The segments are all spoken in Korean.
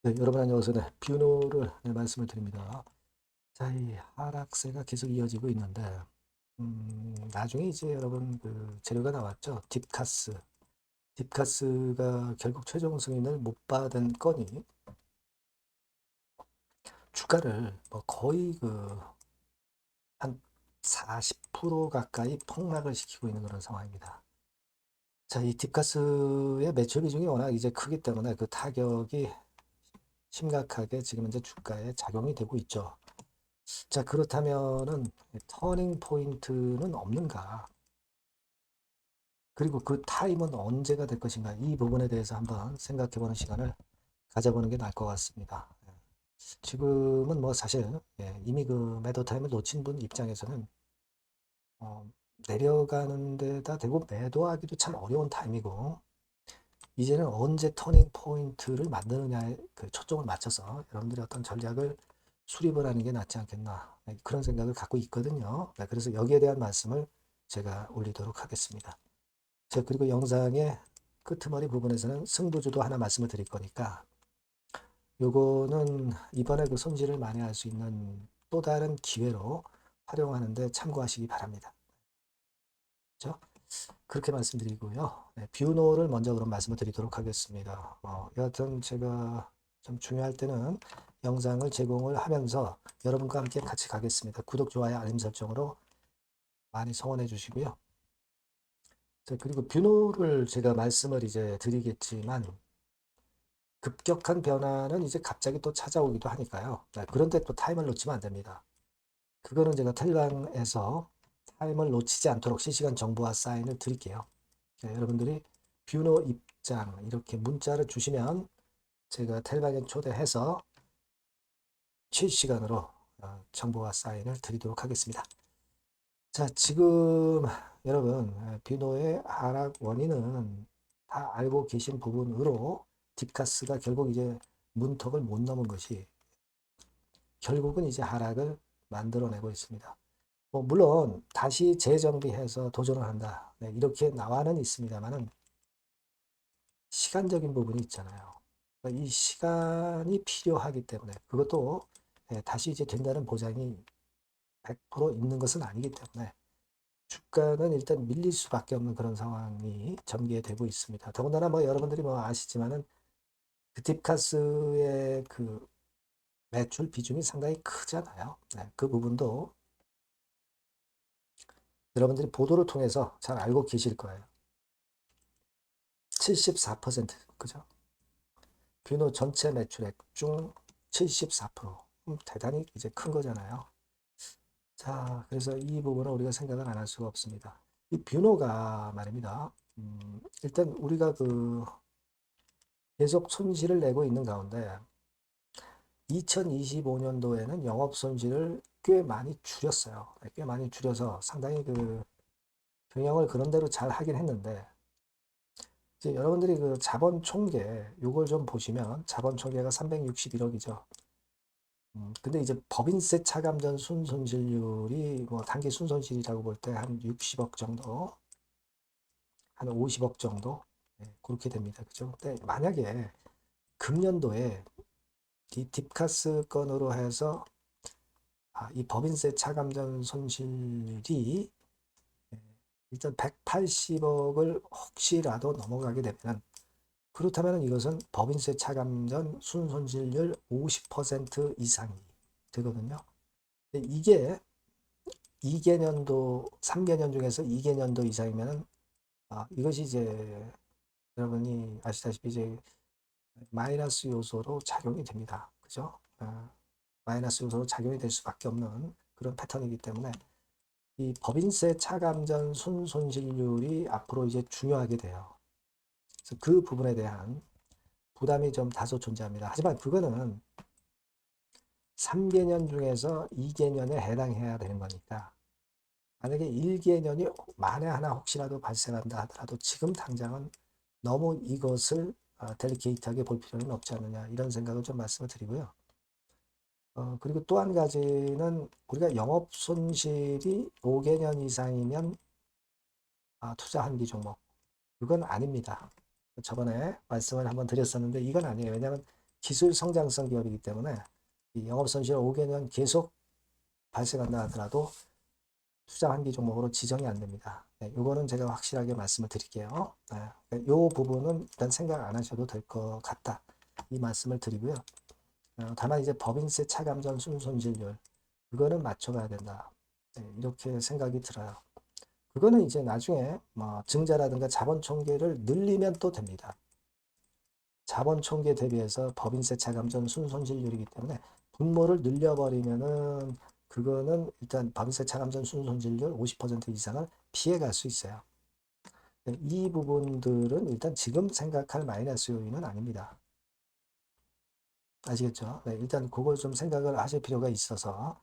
네, 여러분 안녕하세요. 네, 비오노를 말씀을 드립니다. 자, 이 하락세가 계속 이어지고 있는데, 나중에 이제 여러분 그 재료가 나왔죠. 딥카스. 딥카스가 결국 최종 승인을 못 받은 건이 주가를 뭐 거의 그 한 40% 가까이 폭락을 시키고 있는 그런 상황입니다. 자, 이 딥카스의 매출 비중이 워낙 이제 크기 때문에 그 타격이 심각하게 지금 이제 주가에 작용이 되고 있죠. 자, 그렇다면은 터닝 포인트는 없는가? 그리고 그 타임은 언제가 될 것인가? 이 부분에 대해서 한번 생각해 보는 시간을 가져보는 게 나을 것 같습니다. 지금은 뭐 사실 이미 그 매도 타임을 놓친 분 입장에서는 어, 내려가는 데다 대고 매도하기도 참 어려운 타임이고, 이제는 언제 터닝 포인트를 만드느냐에 그 초점을 맞춰서 여러분들이 어떤 전략을 수립을 하는 게 낫지 않겠나, 그런 생각을 갖고 있거든요. 그래서 여기에 대한 말씀을 제가 올리도록 하겠습니다. 자, 그리고 영상의 끄트머리 부분에서는 승부주도 하나 말씀을 드릴 거니까 요거는 이번에 그 손실을 만회할 수 있는 또 다른 기회로 활용하는데 참고하시기 바랍니다. 그렇죠? 그렇게 말씀드리고요. 네, 뷰노를 먼저 그럼 말씀을 드리도록 하겠습니다. 여하튼 제가 좀 중요할 때는 영상을 제공을 하면서 여러분과 함께 같이 가겠습니다. 구독, 좋아요, 알림 설정으로 많이 성원해 주시고요. 자, 그리고 뷰노를 제가 말씀을 이제 드리겠지만 급격한 변화는 이제 갑자기 또 찾아오기도 하니까요. 네, 그런데 또 타임을 놓치면 안 됩니다. 그거는 제가 텔방에서 타임을 놓치지 않도록 실시간 정보와 사인을 드릴게요. 여러분들이 뷰노 입장 이렇게 문자를 주시면 제가 텔방에 초대해서 실시간으로 정보와 사인을 드리도록 하겠습니다. 자, 지금 여러분 뷰노의 하락 원인은 다 알고 계신 부분으로 딥카스가 결국 이제 문턱을 못 넘은 것이 결국은 이제 하락을 만들어내고 있습니다. 뭐 물론 다시 재정비해서 도전을 한다, 이렇게 나와는 있습니다만은 시간적인 부분이 있잖아요. 그러니까 이 시간이 필요하기 때문에 그것도 다시 이제 된다는 보장이 100% 있는 것은 아니기 때문에 주가는 일단 밀릴 수밖에 없는 그런 상황이 전개되고 있습니다. 더군다나 뭐 여러분들이 뭐 아시지만은 그 딥카스의 그 매출 비중이 상당히 크잖아요. 그 부분도 여러분들이 보도를 통해서 잘 알고 계실 거예요. 74%, 그죠? 뷰노 전체 매출액 중 74%. 대단히 이제 큰 거잖아요. 자, 그래서 이 부분은 우리가 생각을 안 할 수가 없습니다. 이 뷰노가 말입니다. 일단 우리가 그 계속 손실을 내고 있는 가운데 2025년도에는 영업 손실을 꽤 많이 줄였어요. 꽤 많이 줄여서 상당히 그 경영을 그런 대로 잘 하긴 했는데, 이제 여러분들이 그 자본 총계 요걸 좀 보시면 자본 총계가 361억이죠. 근데 이제 법인세 차감전 순손실률이 뭐 단기 순손실이라고 볼 때 한 60억 정도, 한 50억 정도, 그렇게 됩니다. 그죠? 근데 만약에 금년도에 이 딥카스 건으로 해서 이 법인세 차감전 손실이 일단 180억을 혹시라도 넘어가게 되면, 그렇다면 이것은 법인세 차감전 순손실률 50% 이상이 되거든요. 이게 2개년도, 3개년 중에서 2개년도 이상이면 이것이 이제 여러분이 아시다시피 이제 마이너스 요소로 작용이 됩니다. 그죠? 마이너스 요소로 작용이 될 수밖에 없는 그런 패턴이기 때문에 이 법인세 차감전 순손실률이 앞으로 이제 중요하게 돼요. 그래서 그 부분에 대한 부담이 좀 다소 존재합니다. 하지만 그거는 3개년 중에서 2개년에 해당해야 되는 거니까, 만약에 1개년이 만에 하나 혹시라도 발생한다 하더라도 지금 당장은 너무 이것을 델리케이트하게 볼 필요는 없지 않느냐, 이런 생각을 좀 말씀을 드리고요. 그리고 또 한 가지는 우리가 영업 손실이 5개년 이상이면 투자 한기 종목, 그건 아닙니다. 저번에 말씀을 한번 드렸었는데 이건 아니에요. 왜냐하면 기술 성장성 기업이기 때문에 이 영업 손실 5개년 계속 발생한다 하더라도 투자 환기 종목으로 지정이 안 됩니다. 네, 요거는 제가 확실하게 말씀을 드릴게요. 네, 요 부분은 일단 생각 안 하셔도 될 것 같다. 이 말씀을 드리고요. 다만 이제 법인세 차감전 순손실률 그거는 맞춰가야 된다. 네, 이렇게 생각이 들어요. 그거는 이제 나중에 뭐 증자라든가 자본 총계를 늘리면 또 됩니다. 자본 총계 대비해서 법인세 차감전 순손실률이기 때문에 분모를 늘려버리면은 그거는 일단 법인세 차감전 순손실률 50% 이상을 피해갈 수 있어요. 이 부분들은 일단 지금 생각할 마이너스 요인은 아닙니다. 아시겠죠? 네, 일단 그걸 좀 생각을 하실 필요가 있어서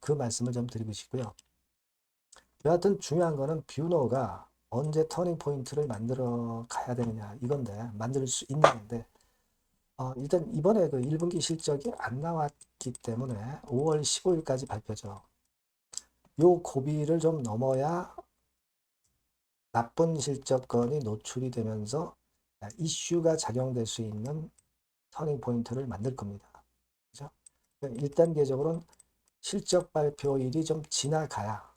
그 말씀을 좀 드리고 싶고요. 여하튼 중요한 거는 뷰노가 언제 터닝 포인트를 만들어 가야 되느냐 이건데 만들 수 있는 건데 일단 이번에 그 1분기 실적이 안 나왔기 때문에 5월 15일까지 발표죠. 요 고비를 좀 넘어야 나쁜 실적건이 노출이 되면서 이슈가 작용될 수 있는 터닝 포인트를 만들 겁니다. 그죠? 1단계적으로는 실적 발표일이 좀 지나가야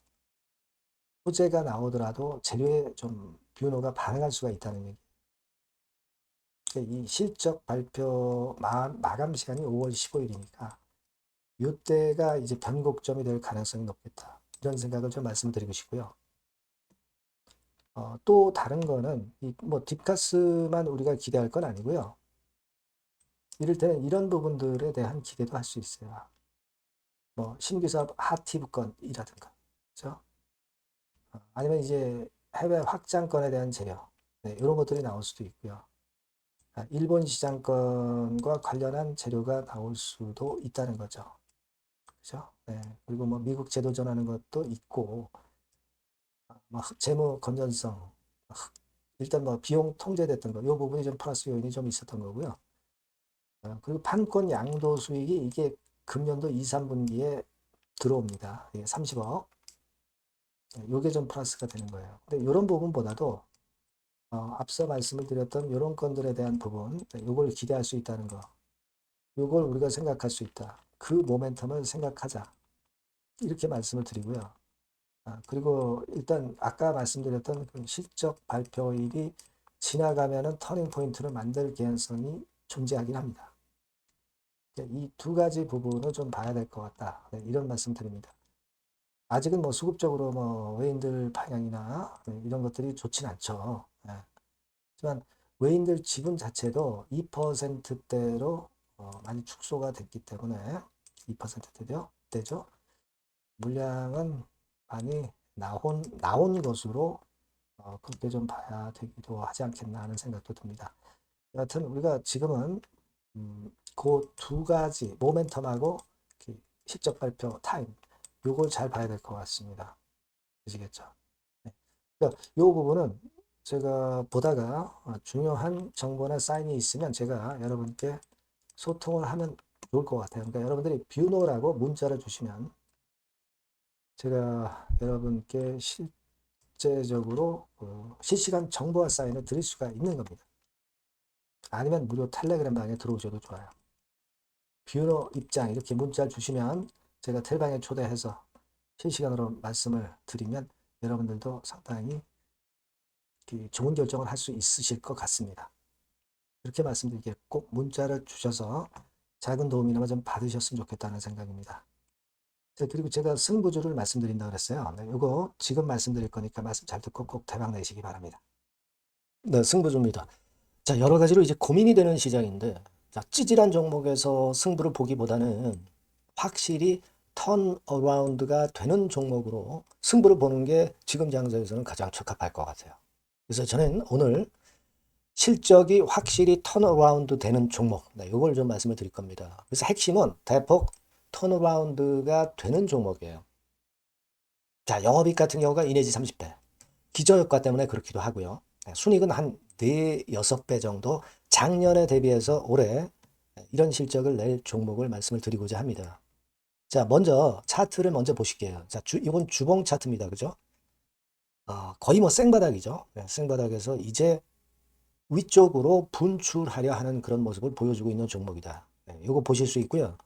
호재가 나오더라도 재료에 좀 뷰노가 반응할 수가 있다는 얘기. 이 실적 발표 마감 시간이 5월 15일이니까 이때가 이제 변곡점이 될 가능성이 높겠다. 이런 생각을 좀 말씀드리고 싶고요. 또 다른 거는 뭐 딥카스만 우리가 기대할 건 아니고요. 이럴 때는 이런 부분들에 대한 기대도 할 수 있어요. 뭐 신규 사업 핫티브건이라든가, 그렇죠? 아니면 이제 해외 확장건에 대한 재료, 네, 이런 것들이 나올 수도 있고요. 일본 시장권과 관련한 재료가 나올 수도 있다는 거죠. 그죠? 네. 그리고 뭐 미국 제도 전하는 것도 있고, 뭐 재무 건전성, 일단 뭐 비용 통제됐던 거, 이 부분이 좀 플러스 요인이 좀 있었던 거고요. 그리고 판권 양도 수익이 이게 금년도 2, 3분기에 들어옵니다. 예, 30억. 요게 좀 플러스가 되는 거예요. 근데 이런 부분보다도 앞서 말씀을 드렸던 이런 건들에 대한 부분, 요걸 기대할 수 있다는 거, 요걸 우리가 생각할 수 있다. 그 모멘텀을 생각하자. 이렇게 말씀을 드리고요. 그리고 일단 아까 말씀드렸던 그 실적 발표일이 지나가면은 터닝 포인트를 만들 개연성이 존재하긴 합니다. 이 두 가지 부분을 좀 봐야 될 것 같다. 네, 이런 말씀 드립니다. 아직은 뭐 수급적으로 뭐 외인들 방향이나 이런 것들이 좋진 않죠. 네. 하지만 외인들 지분 자체도 2%대로 많이 축소가 됐기 때문에 2%대죠. 물량은 많이 나온 것으로 그렇게 좀 봐야 되기도 하지 않겠나 하는 생각도 듭니다. 여하튼 우리가 지금은 그 두 가지 모멘텀하고 실적 발표 타임 요걸 잘 봐야 될 것 같습니다. 아시겠죠? 네. 그러니까 요 부분은 제가 보다가 중요한 정보나 사인이 있으면 제가 여러분께 소통을 하면 좋을 것 같아요. 그러니까 여러분들이 뷰노라고 문자를 주시면 제가 여러분께 실제적으로 실시간 정보와 사인을 드릴 수가 있는 겁니다. 아니면 무료 텔레그램 방에 들어오셔도 좋아요. 뷰노 입장 이렇게 문자를 주시면 제가 텔방에 초대해서 실시간으로 말씀을 드리면 여러분들도 상당히 좋은 결정을 할 수 있으실 것 같습니다. 이렇게 말씀드리기에 꼭 문자를 주셔서 작은 도움이나마 좀 받으셨으면 좋겠다는 생각입니다. 그리고 제가 승부주를 말씀드린다 그랬어요. 네, 이거 지금 말씀드릴 거니까 말씀 잘 듣고 꼭 대박 내시기 바랍니다. 네, 승부주입니다. 자, 여러 가지로 이제 고민이 되는 시장인데, 자, 찌질한 종목에서 승부를 보기보다는 확실히 턴어라운드가 되는 종목으로 승부를 보는 게 지금 장세에서는 가장 적합할 것 같아요. 그래서 저는 오늘 실적이 확실히 턴어라운드 되는 종목, 네, 이걸 좀 말씀을 드릴 겁니다. 그래서 핵심은 대폭 턴어라운드가 되는 종목이에요. 자, 영업이익 같은 경우가 2 내지 30배. 기저효과 때문에 그렇기도 하고요. 순이익은 한 4, 6배 정도 작년에 대비해서 올해 이런 실적을 낼 종목을 말씀을 드리고자 합니다. 자, 먼저 차트를 먼저 보실게요. 자, 이건 주봉 차트입니다. 그죠? 거의 뭐 생바닥이죠. 생바닥에서 이제 위쪽으로 분출하려 하는 그런 모습을 보여주고 있는 종목이다. 이거 보실 수 있고요.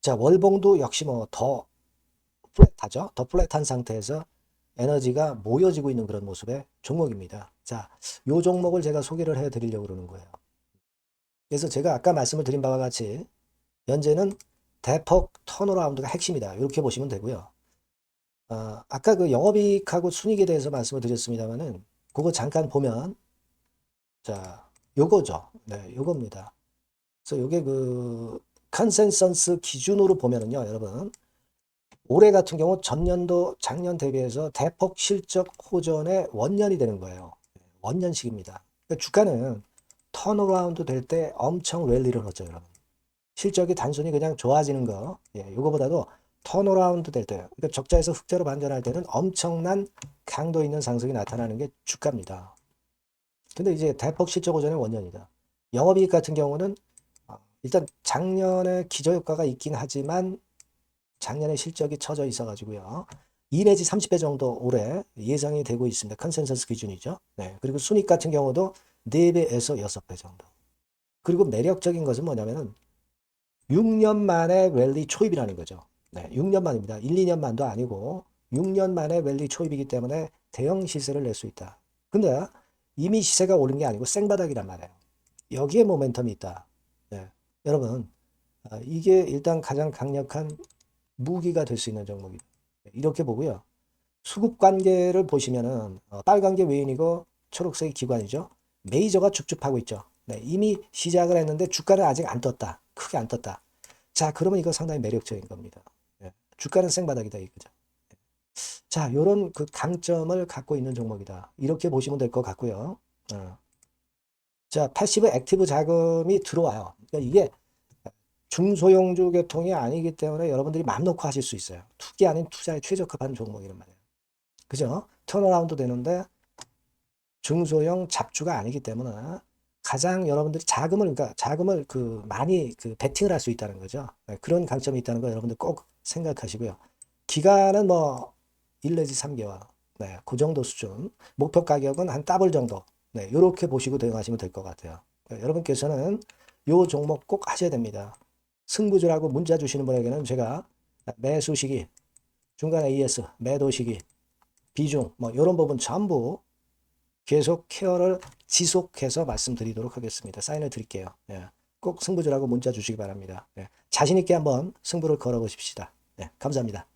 자, 월봉도 역시 뭐 더 플랫하죠. 더 플랫한 상태에서 에너지가 모여지고 있는 그런 모습의 종목입니다. 자, 요 종목을 제가 소개를 해 드리려고 그러는 거예요. 그래서 제가 아까 말씀을 드린 바와 같이 현재는 대폭 턴어라운드가 핵심이다. 이렇게 보시면 되고요. 아까 그 영업이익하고 순이익에 대해서 말씀을 드렸습니다만은 그거 잠깐 보면 자, 요거죠. 네, 요겁니다. 그래서 요게 그 컨센서스 기준으로 보면은요, 여러분. 올해 같은 경우 전년도 작년 대비해서 대폭 실적 호전의 원년이 되는 거예요. 원년식입니다. 그러니까 주가는 턴어라운드 될 때 엄청 랠리를 하죠, 여러분. 실적이 단순히 그냥 좋아지는 거, 요거보다도 턴어라운드 될 때, 그러니까 적자에서 흑자로 반전할 때는 엄청난 강도 있는 상승이 나타나는 게 주가입니다. 근데 이제 대폭 실적 호전의 원년이다. 영업이익 같은 경우는 일단 작년에 기저효과가 있긴 하지만 작년에 실적이 처져 있어가지고요. 2 내지 30배 정도 올해 예상이 되고 있습니다. 컨센서스 기준이죠. 네. 그리고 순익 같은 경우도 4배에서 6배 정도. 그리고 매력적인 것은 뭐냐면은 6년 만에 랠리 초입이라는 거죠. 네. 6년 만입니다. 1, 2년 만도 아니고 6년 만에 랠리 초입이기 때문에 대형 시세를 낼 수 있다. 근데 이미 시세가 오른 게 아니고 생바닥이란 말이에요. 여기에 모멘텀이 있다. 네. 여러분, 이게 일단 가장 강력한 무기가 될 수 있는 종목이다. 이렇게 보고요. 수급 관계를 보시면은 빨간 게 외인이고 초록색이 기관이죠. 메이저가 줍줍하고 있죠. 네, 이미 시작을 했는데 주가는 아직 안 떴다. 크게 안 떴다. 자, 그러면 이거 상당히 매력적인 겁니다. 네, 주가는 생바닥이다 이거죠. 자, 요런 그 강점을 갖고 있는 종목이다. 이렇게 보시면 될 것 같고요. 자, 패시브 액티브 자금이 들어와요. 그러니까 이게 중소형주 계통이 아니기 때문에 여러분들이 맘 놓고 하실 수 있어요. 투기 아닌 투자에 최적합한 종목이란 말이에요. 그죠? 턴어라운드 되는데 중소형 잡주가 아니기 때문에 가장 여러분들이 그러니까 자금을 그 많이 그 베팅을 할 수 있다는 거죠. 네, 그런 강점이 있다는 거 여러분들 꼭 생각하시고요. 기간은 뭐 1 내지 3개월. 네, 그 정도 수준. 목표 가격은 한 더블 정도. 네, 요렇게 보시고 대응하시면 될 것 같아요. 네, 여러분께서는 요 종목 꼭 하셔야 됩니다. 승부주라고 문자 주시는 분에게는 제가 매수 시기, 중간 AS, 매도 시기, 비중, 뭐 이런 부분 전부 계속 케어를 지속해서 말씀드리도록 하겠습니다. 사인을 드릴게요. 예. 꼭 승부주라고 문자 주시기 바랍니다. 예. 자신 있게 한번 승부를 걸어보십시다. 예. 감사합니다.